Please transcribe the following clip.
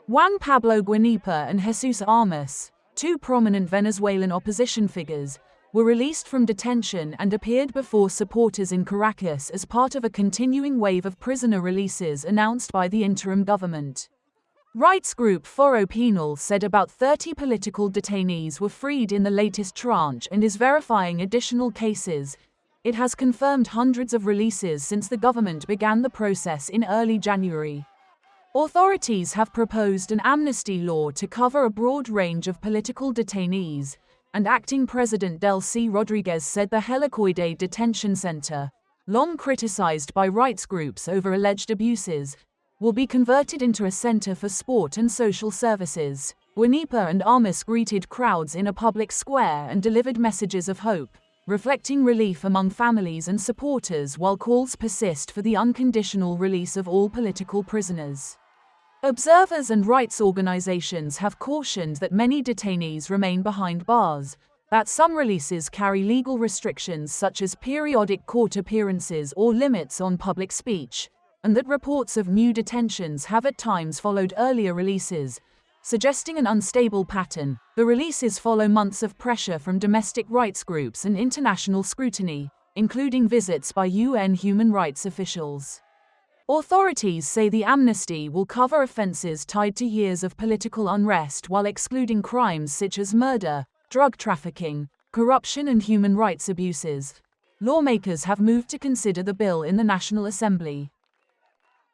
Juan Pablo Guanipa and Jesús Armas, two prominent Venezuelan opposition figures, were released from detention and appeared before supporters in Caracas as part of a continuing wave of prisoner releases announced by the interim government. Rights group Foro Penal said about 30 political detainees were freed in the latest tranche and is verifying additional cases. It has confirmed hundreds of releases since the government began the process in early January. Authorities have proposed an amnesty law to cover a broad range of political detainees, and acting President Delcy Rodríguez said the Helicoide detention center, long criticized by rights groups over alleged abuses, will be converted into a center for sport and social services. Guanipa and Armas greeted crowds in a public square and delivered messages of hope, reflecting relief among families and supporters while calls persist for the unconditional release of all political prisoners. Observers and rights organizations have cautioned that many detainees remain behind bars, that some releases carry legal restrictions such as periodic court appearances or limits on public speech, and that reports of new detentions have at times followed earlier releases, suggesting an unstable pattern. The releases follow months of pressure from domestic rights groups and international scrutiny, including visits by UN human rights officials. Authorities say the amnesty will cover offenses tied to years of political unrest while excluding crimes such as murder, drug trafficking, corruption and human rights abuses. Lawmakers have moved to consider the bill in the National Assembly.